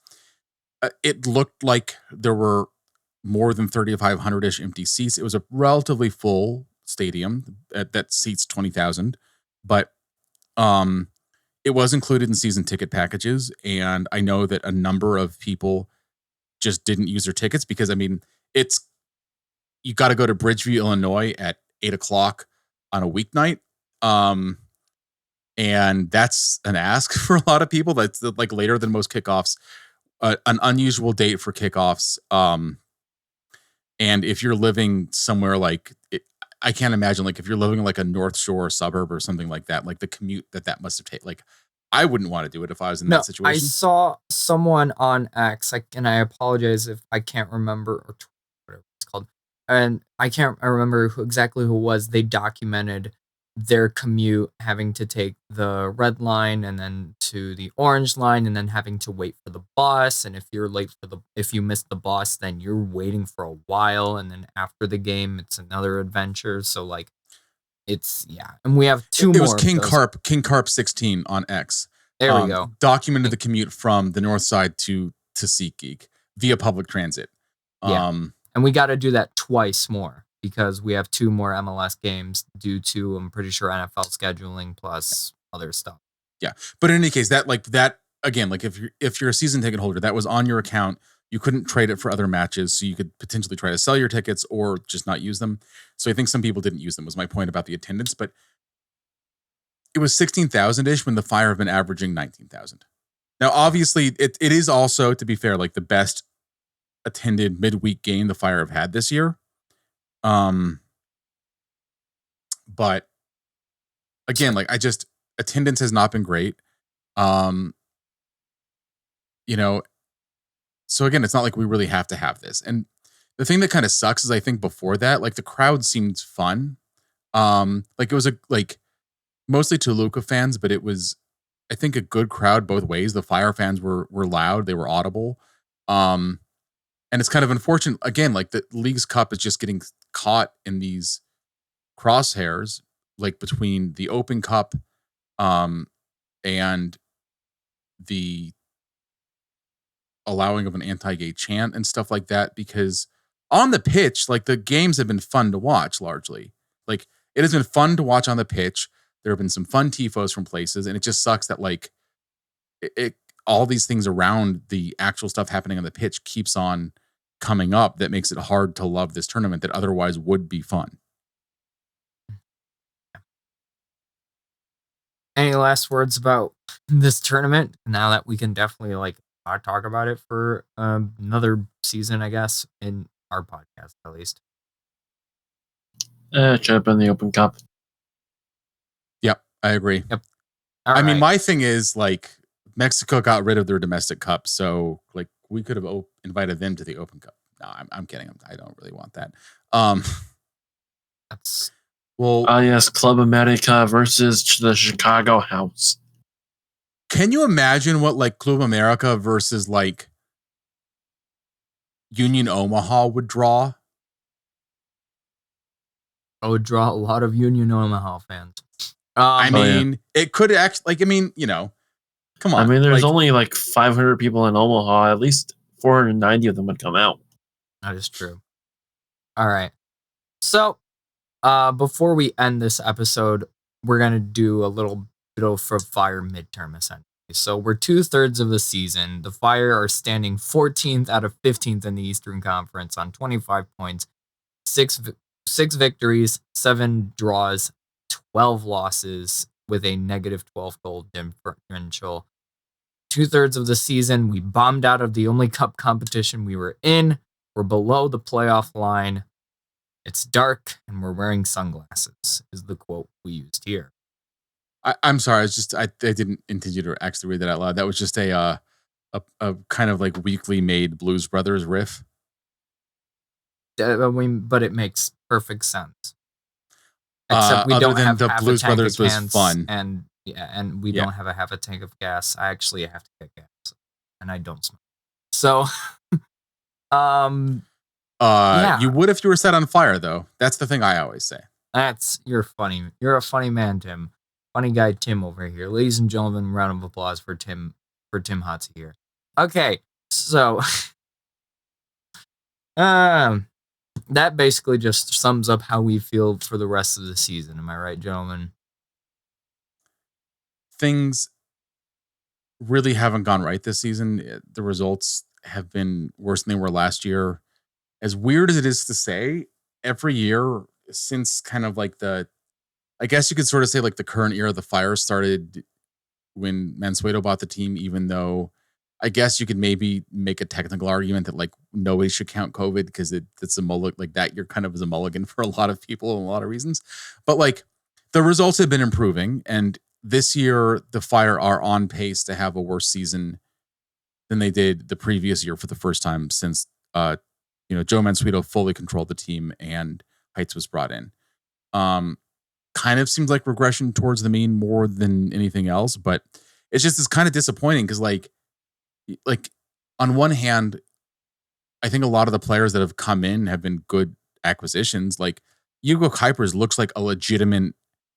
It looked like there were more than 3,500-ish empty seats. It was a relatively full stadium that seats 20,000, but it was included in season ticket packages. And I know that a number of people just didn't use their tickets because, I mean, you got to go to Bridgeview, Illinois at 8:00 on a weeknight. And that's an ask for a lot of people. That's like later than most kickoffs, an unusual date for kickoffs. And if you're living somewhere I can't imagine, like if you're living in like a North Shore suburb or something like that, like the commute that must have taken, like I wouldn't want to do it if I was in that situation. I saw someone on X, and I apologize if I can't remember, or whatever it's called, and I can't remember exactly who it was. They documented their commute, having to take the red line and then to the orange line and then having to wait for the bus. And if you're late if you miss the bus, then you're waiting for a while. And then after the game, it's another adventure. So like, and we have two more. It was King Carp 16 on X. There we go. Documented the commute from the north side to SeatGeek via public transit. And we got to do that twice more, because we have two more MLS games due to, I'm pretty sure, NFL scheduling plus other stuff. Yeah. But in any case, that again, like if you're a season ticket holder, that was on your account. You couldn't trade it for other matches. So you could potentially try to sell your tickets or just not use them. So I think some people didn't use them, was my point about the attendance. But it was 16,000-ish when the Fire have been averaging 19,000. Now, obviously, it is also, to be fair, like the best attended midweek game the Fire have had this year. But again, like attendance has not been great. So again, it's not like we really have to have this. And the thing that kind of sucks is I think before that, like the crowd seemed fun. Like it was mostly Toluca fans, but it was, I think, a good crowd both ways. The Fire fans were loud, they were audible. And it's kind of unfortunate, again, like the League's Cup is just getting caught in these crosshairs, like between the Open Cup and the allowing of an anti-gay chant and stuff like that, because on the pitch, like the games have been fun to watch largely. Like it has been fun to watch on the pitch. There have been some fun tifos from places, and it just sucks that like all these things around the actual stuff happening on the pitch keeps on coming up that makes it hard to love this tournament that otherwise would be fun. Any last words about this tournament now that we can definitely talk about it for another season, I guess, in our podcast at least? It should have been the Open Cup. Yep, I agree. Yep. I mean, my thing is like Mexico got rid of their domestic cup, so like we could have invited them to the Open Cup. No, I'm kidding. I don't really want that. That's yes, Club America versus the Chicago House. Can you imagine what like Club America versus like Union Omaha would draw? I would draw a lot of Union Omaha fans. It could actually, come on. I mean, there's only like 500 people in Omaha. At least 490 of them would come out. That is true. All right. So, before we end this episode, we're going to do a little bit of Fire midterm, essentially. So we're 2/3 of the season. The Fire are standing 14th out of 15th in the Eastern Conference on 25 points, six victories, 7 draws, 12 losses with a negative 12 goal differential. 2/3 of the season, we bombed out of the only cup competition we were in. We're below the playoff line. It's dark and we're wearing sunglasses, is the quote we used here. I'm sorry. I didn't intend you to actually read that out loud. That was just a kind of like weakly made Blues Brothers riff. But it makes perfect sense. Except we don't have the Blues Brothers was fun, and we don't have a half a tank of gas. I actually have to get gas, and I don't smoke. So, You would if you were set on fire, though. That's the thing I always say. You're funny. You're a funny man, Tim. Funny guy, Tim over here. Ladies and gentlemen, round of applause for Tim Hotz here. Okay, so that basically just sums up how we feel for the rest of the season. Am I right, gentlemen? Things really haven't gone right this season. The results have been worse than they were last year. As weird as it is to say, every year since kind of like I guess you could sort of say like the current era of the Fire started when Mansueto bought the team, even though I guess you could maybe make a technical argument that like nobody should count COVID because it's a mulligan like that. You're kind of as a mulligan for a lot of people and a lot of reasons. But like the results have been improving. And this year, the Fire are on pace to have a worse season than they did the previous year for the first time since Joe Mansueto fully controlled the team and Heights was brought in. Kind of seems like regression towards the mean more than anything else, but it's kind of disappointing because like on one hand, I think a lot of the players that have come in have been good acquisitions. Like Hugo Kuipers looks like a legitimate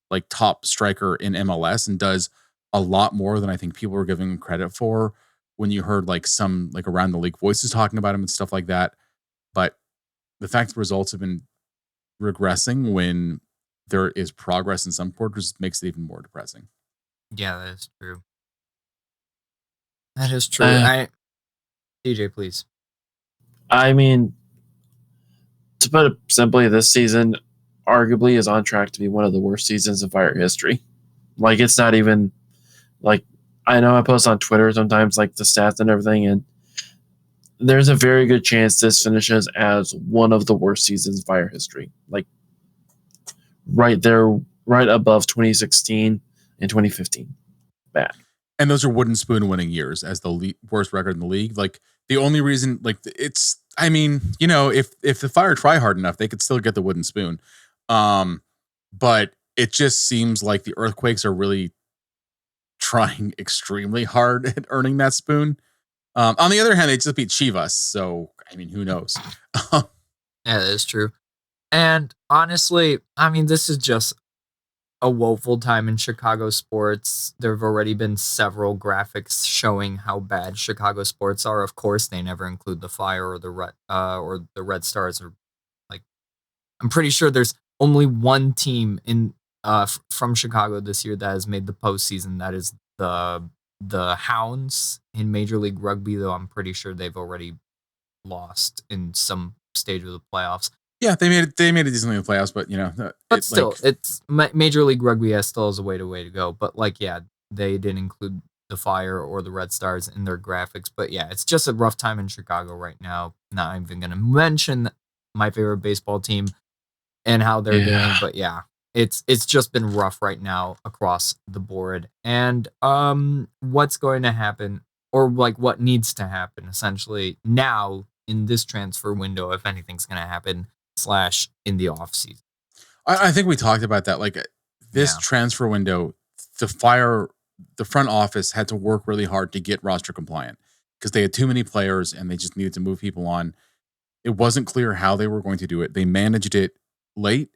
like top striker in MLS and does a lot more than I think people were giving him credit for when you heard like some like around the league voices talking about him and stuff like that. But the fact the results have been regressing when there is progress in some quarters makes it even more depressing. Yeah, that is true. That is true. DJ, please. I mean, to put it simply, this season arguably is on track to be one of the worst seasons in Fire history. Like, it's not even like, I know I post on Twitter sometimes like the stats and everything, and there's a very good chance this finishes as one of the worst seasons in Fire history. Like, right there, right above 2016 and 2015. Bad. And those are wooden spoon winning years as the worst record in the league. Like the only reason, like it's, I mean, if the Fire try hard enough, they could still get the wooden spoon. But it just seems like the Earthquakes are really trying extremely hard at earning that spoon. On the other hand, they just beat Chivas. So, I mean, who knows? Yeah, that is true. And honestly, I mean, this is just a woeful time in Chicago sports. There have already been several graphics showing how bad Chicago sports are. Of course, they never include the Fire or the Red Stars. Or like, I'm pretty sure there's only one team in from Chicago this year that has made the postseason. That is the Hounds in Major League Rugby. Though I'm pretty sure they've already lost in some stage of the playoffs. Yeah, they made it decently in the playoffs, but but still, it's Major League Rugby still has a way to go. But like, yeah, they didn't include the Fire or the Red Stars in their graphics. But yeah, it's just a rough time in Chicago right now. Not even gonna mention my favorite baseball team and how they're doing. But yeah, it's just been rough right now across the board. And what's going to happen, or like what needs to happen, essentially now in this transfer window, if anything's gonna happen. / in the offseason. I think we talked about that. Like this transfer window, the front office had to work really hard to get roster compliant because they had too many players and they just needed to move people on. It wasn't clear how they were going to do it. They managed it late.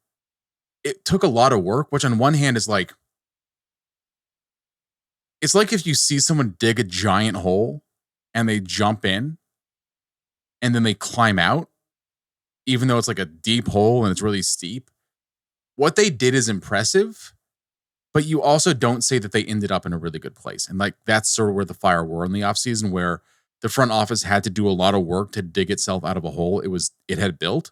It took a lot of work, which on one hand is like, it's like if you see someone dig a giant hole and they jump in and then they climb out, even though it's like a deep hole and it's really steep. What they did is impressive, but you also don't say that they ended up in a really good place. And like that's sort of where the Fire were in the offseason, where the front office had to do a lot of work to dig itself out of a hole it had built.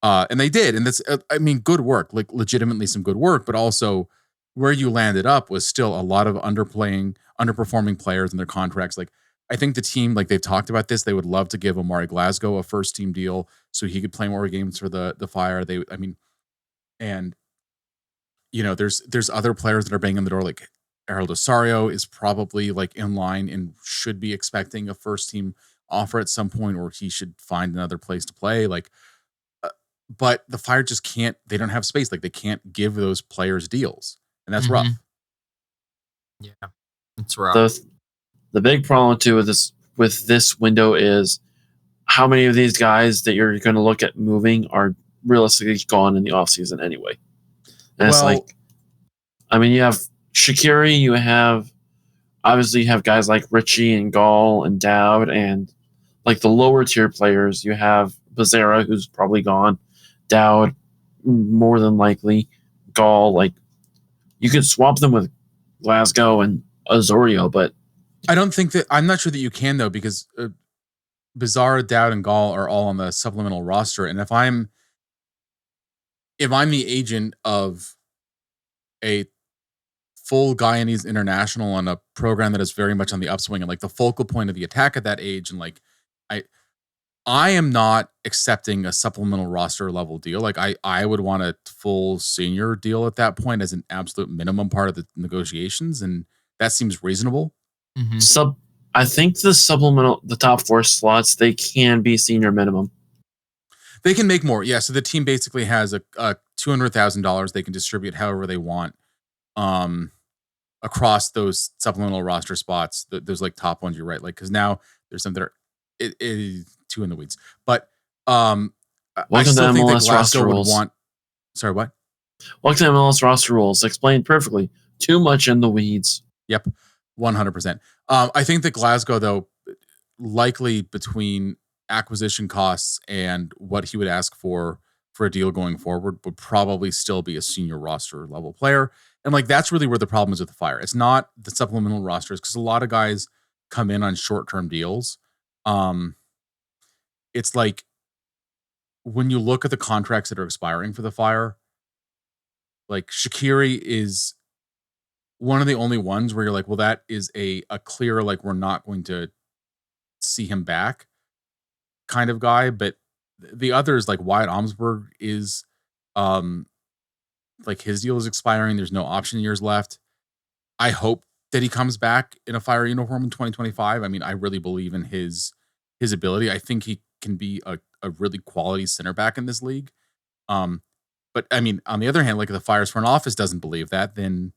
And they did. And that's, I mean, good work, like legitimately some good work, but also where you landed up was still a lot of underperforming players and their contracts. Like, I think the team, like they've talked about this, they would love to give Omari Glasgow a first team deal so he could play more games for the Fire. There's other players that are banging on the door. Like Errol Dosario is probably like in line and should be expecting a first team offer at some point, or he should find another place to play. Like, but the Fire just can't. They don't have space. Like they can't give those players deals, and that's rough. Yeah, it's rough. The big problem too with this window is how many of these guys that you're going to look at moving are realistically gone in the offseason anyway. And it's like, I mean, you have Shaqiri, you have guys like Richie and Gall and Dowd, and like the lower tier players, you have Becerra, who's probably gone, Dowd, more than likely, Gall. Like, you could swap them with Glasgow and Osorio, but I'm not sure that you can, though, because Becerra, Dowd, and Gall are all on the supplemental roster, and if I'm the agent of a full Guyanese international on a program that is very much on the upswing and like the focal point of the attack at that age, and like I am not accepting a supplemental roster level deal. Like I would want a full senior deal at that point as an absolute minimum part of the negotiations, and that seems reasonable. Mm-hmm. I think the top 4 slots, they can be senior minimum. They can make more, yeah. So the team basically has a $200,000 they can distribute however they want, across those supplemental roster spots. Those like top ones, you're right. Like because now there's some that are it is too in the weeds, but I still think that Glasgow would want. Sorry, what? Welcome to MLS roster rules. Explained perfectly. Too much in the weeds. Yep, 100%. I think that Glasgow, though, likely between acquisition costs and what he would ask for a deal going forward, would probably still be a senior roster level player. And like that's really where the problem is with the Fire. It's not the supplemental rosters, because a lot of guys come in on short-term deals. It's like when you look at the contracts that are expiring for the Fire, like Shaqiri is one of the only ones where you're like, well, that is a clear, like, we're not going to see him back kind of guy. But the others, like Wyatt Omsberg is, like his deal is expiring. There's no option years left. I hope that he comes back in a Fire uniform in 2025. I mean, I really believe in his ability. I think he can be a really quality center back in this league. But I mean, on the other hand, like if the Fire's front office doesn't believe that, then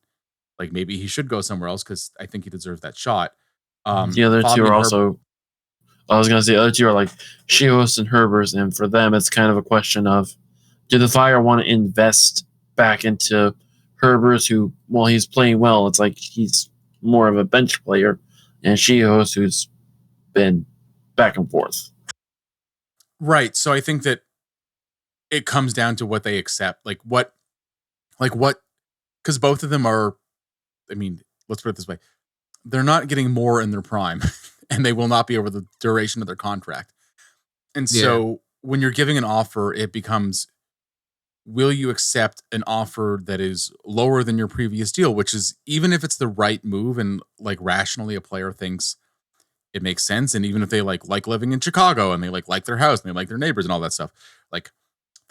like maybe he should go somewhere else, because I think he deserves that shot. The other two are also, I was going to say, the other two are like Shios and Herbers, and for them, it's kind of a question of, do the Fire want to invest back into Herbers, who, while he's playing well, it's like he's more of a bench player, and Shios, who's been back and forth. Right. So I think that it comes down to what they accept. Like what, because both of them are, I mean, let's put it this way. They're not getting more in their prime, and they will not be over the duration of their contract. And so when you're giving an offer, it becomes, will you accept an offer that is lower than your previous deal, which is, even if it's the right move and like rationally a player thinks it makes sense, and even if they like living in Chicago and they like their house and they like their neighbors and all that stuff, like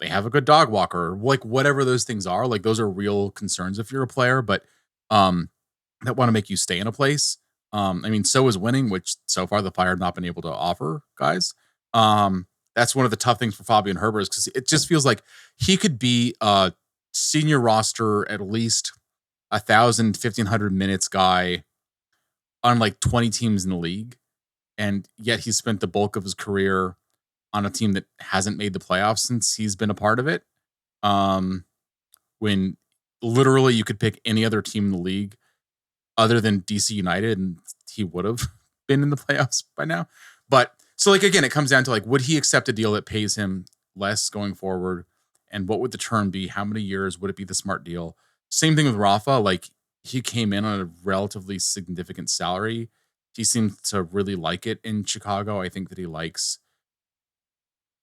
they have a good dog walker, like whatever those things are, like those are real concerns if you're a player, but that want to make you stay in a place. I mean, so is winning, which so far the Fire have not been able to offer guys. That's one of the tough things for Fabian Herbers, because it just feels like he could be a senior roster, at least 1,000, 1,500 minutes guy on like 20 teams in the league. And yet he spent the bulk of his career on a team that hasn't made the playoffs since he's been a part of it. When literally you could pick any other team in the league other than DC United, and he would have been in the playoffs by now. But so like, again, it comes down to like, would he accept a deal that pays him less going forward? And what would the term be? How many years would it be the smart deal? Same thing with Rafa. Like he came in on a relatively significant salary. He seems to really like it in Chicago. I think that he likes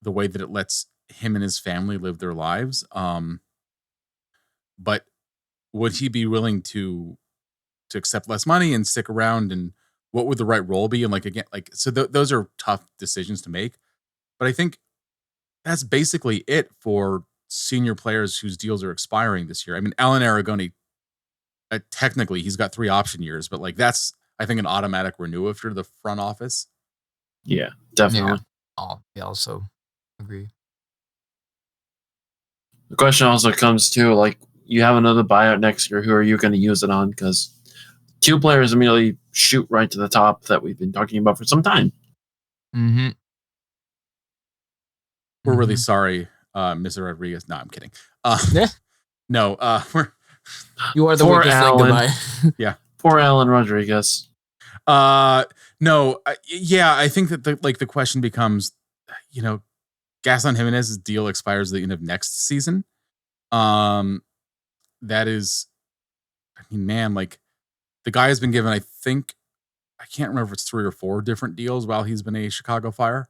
the way that it lets him and his family live their lives. But would he be willing to accept less money and stick around? And what would the right role be? And like, again, like, so those are tough decisions to make. But I think that's basically it for senior players whose deals are expiring this year. I mean, Alan Aragoni, technically he's got 3 option years, but like that's, I think, an automatic renew after the front office. Yeah, definitely. Yeah, I also agree. The question also comes to, like, you have another buyout next year. Who are you going to use it on? Because 2 players immediately shoot right to the top that we've been talking about for some time. Mm-hmm. we're really sorry, Mr. Rodriguez. No, I'm kidding. No, you are the weakest link. Goodbye. Yeah, poor Alan Rodriguez. No, I think that the question becomes, Gaston Jimenez's deal expires at the end of next season. That is, man, like the guy has been given, I think, I can't remember if it's 3 or 4 different deals while he's been a Chicago Fire.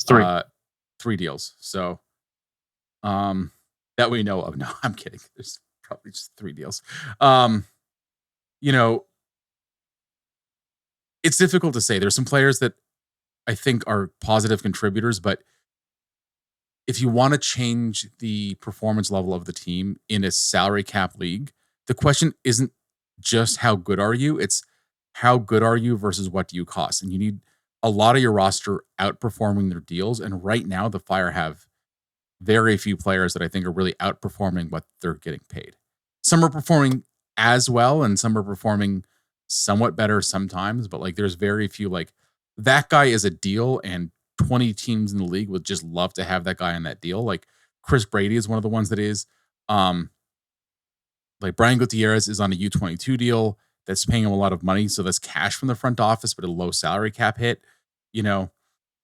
3. 3 deals. So, that we know of. No, I'm kidding. There's probably just 3 deals. It's difficult to say. There's some players that I think are positive contributors, but if you want to change the performance level of the team in a salary cap league, the question isn't just how good are you, it's how good are you versus what do you cost. And you need a lot of your roster outperforming their deals. And right now, the Fire have very few players that I think are really outperforming what they're getting paid. Some are performing as well, and some are performing somewhat better sometimes, but like there's very few, like that guy is a deal and 20 teams in the league would just love to have that guy on that deal. Like Chris Brady is one of the ones that is. Like Brian Gutierrez is on a U22 deal that's paying him a lot of money. So that's cash from the front office, but a low salary cap hit. I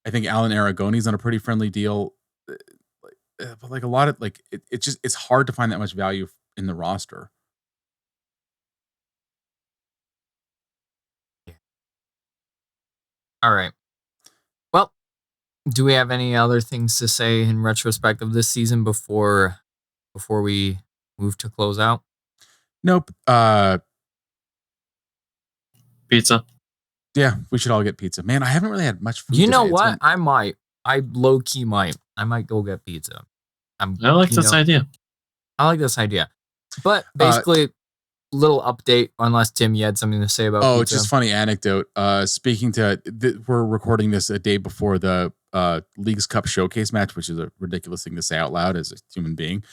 think Alan Aragoni's on a pretty friendly deal. But like a lot of like, it's hard to find that much value in the roster. All right. Well, do we have any other things to say in retrospect of this season before we move to close out? Nope. Pizza. Yeah, we should all get pizza. Man, I haven't really had much food. You know what? I might. I low key might. I might go get pizza. I like this idea. I like this idea. But basically, little update, unless Tim, you had something to say about pizza. It's just funny anecdote. We're recording this a day before the Leagues Cup showcase match, which is a ridiculous thing to say out loud as a human being,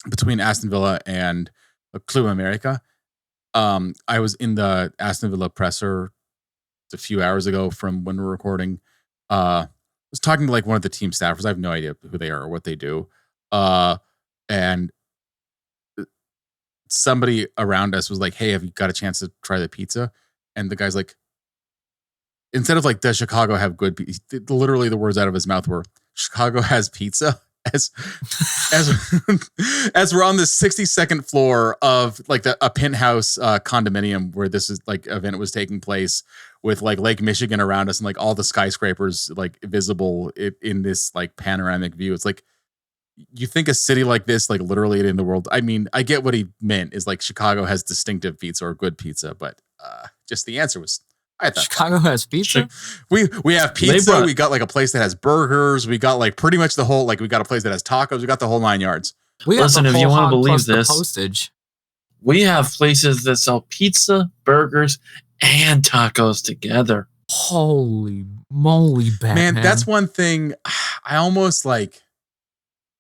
between Aston Villa and Club America. I was in the Aston Villa presser a few hours ago from when we're recording. I was talking to like one of the team staffers. I have no idea who they are or what they do. And somebody around us was like, "Hey, have you got a chance to try the pizza?" And the guy's like, instead of like, "Does Chicago have good pizza?" Literally the words out of his mouth were, "Chicago has pizza." As we're on the 62nd floor of like a penthouse condominium where this is like event was taking place, with like Lake Michigan around us and like all the skyscrapers like visible in this like panoramic view. It's like, you think a city like this, like literally in the world. I mean, I get what he meant is like Chicago has distinctive pizza or good pizza, but just the answer was, I thought Chicago has pizza. We have pizza. We got like a place that has burgers. We got like pretty much the whole, like we got a place that has tacos. We got the whole 9 yards. Listen, if you want to believe this, postage. We have places that sell pizza, burgers, and tacos together. Holy moly, Batman. Man, that's one thing I almost like,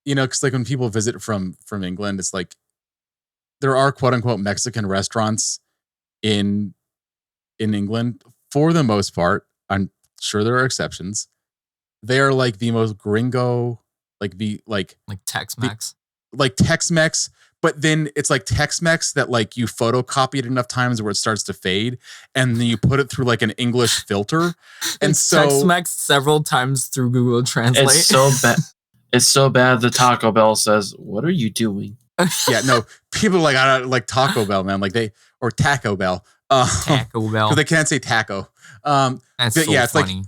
because like when people visit from England, it's like there are quote unquote Mexican restaurants in England. For the most part, I'm sure there are exceptions. They are like the most gringo, like Tex-Mex. Like Tex-Mex, but then it's like Tex-Mex that like you photocopy it enough times where it starts to fade, and then you put it through like an English filter. And so Tex-Mex several times through Google Translate. It's so bad. It's so bad the Taco Bell says, "What are you doing?" Yeah, no, people are like, I don't like Taco Bell, man. Like or Taco Bell. Taco Bell. Because they can't say taco. That's so yeah, it's funny.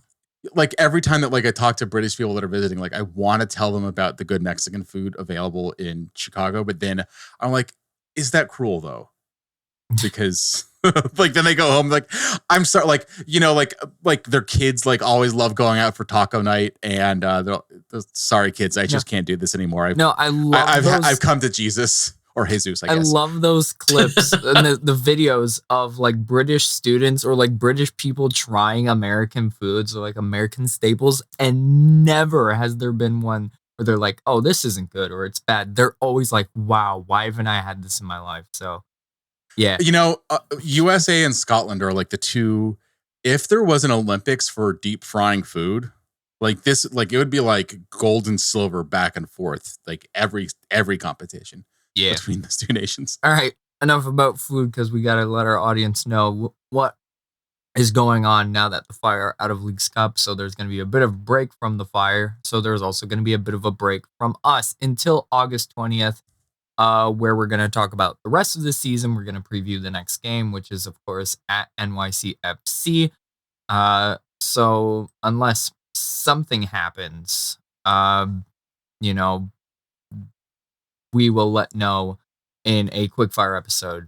Like every time that like I talk to British people that are visiting, like I want to tell them about the good Mexican food available in Chicago, but then I'm like, is that cruel though? Because like then they go home like, I'm sorry, like their kids like always love going out for taco night, and sorry kids, I just can't do this anymore. I've come to Jesus. Or Jesus, I guess. I love those clips and the videos of like British students or like British people trying American foods or like American staples, and never has there been one where they're like, "Oh, this isn't good" or "It's bad." They're always like, "Wow, why haven't I had this in my life?" So, yeah. USA and Scotland are like the two. If there was an Olympics for deep frying food, Like this, like it would be like gold and silver back and forth, like every competition between those two nations. All right, enough about food because we got to let our audience know what is going on now that the Fire are out of Leagues Cup. So there's going to be a bit of break from the Fire. So there's also going to be a bit of a break from us until August 20th, where we're going to talk about the rest of the season. We're going to preview the next game, which is, of course, at NYCFC. So unless something happens, we will let know in a quickfire episode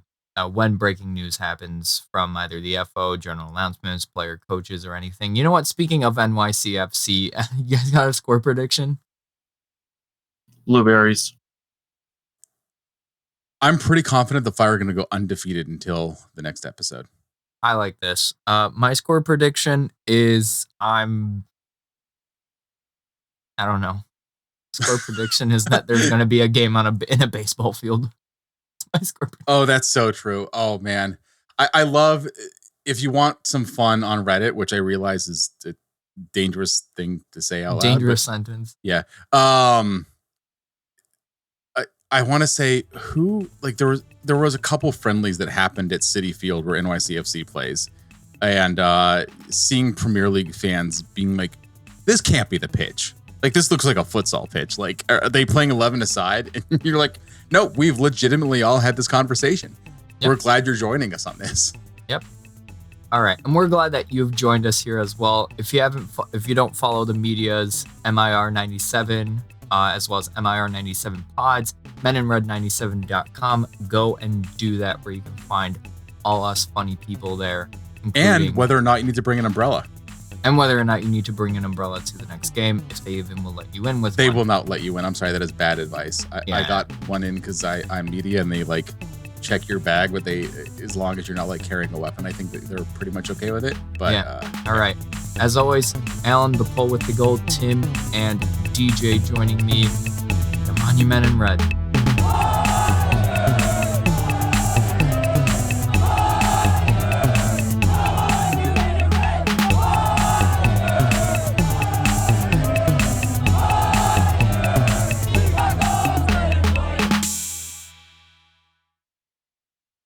when breaking news happens from either the FO, general announcements, player coaches, or anything. You know what? Speaking of NYCFC, you guys got a score prediction? Blueberries. I'm pretty confident the Fire are going to go undefeated until the next episode. I like this. My score prediction is I don't know. Score prediction is that there's going to be a game in a baseball field. My score prediction. Oh, that's so true. Oh man, I love if you want some fun on Reddit, which I realize is a dangerous thing to say out loud. Dangerous sentence. Yeah. I want to say there was a couple friendlies that happened at Citi Field where NYCFC plays, and seeing Premier League fans being like, "This can't be the pitch. Like this looks like a futsal pitch. Like are they playing 11 aside?" And you're like, "No, we've legitimately all had this conversation. Yep. We're glad you're joining us on this." Yep. All right, and we're glad that you've joined us here as well. If you don't follow the medias, MIR97. As well as MIR97 pods, meninred97.com. Go and do that where you can find all us funny people there. And whether or not you need to bring an umbrella. And whether or not you need to bring an umbrella to the next game, if they even will let you in with They one. will not let you in. I'm sorry, that is bad advice. I got one in because I'm media and they like check your bag, but as long as you're not like carrying a weapon, I think that they're pretty much okay with it. But all right. As always, Alan, the Pole with the Gold, Tim, and DJ joining me. Come on, you men in red.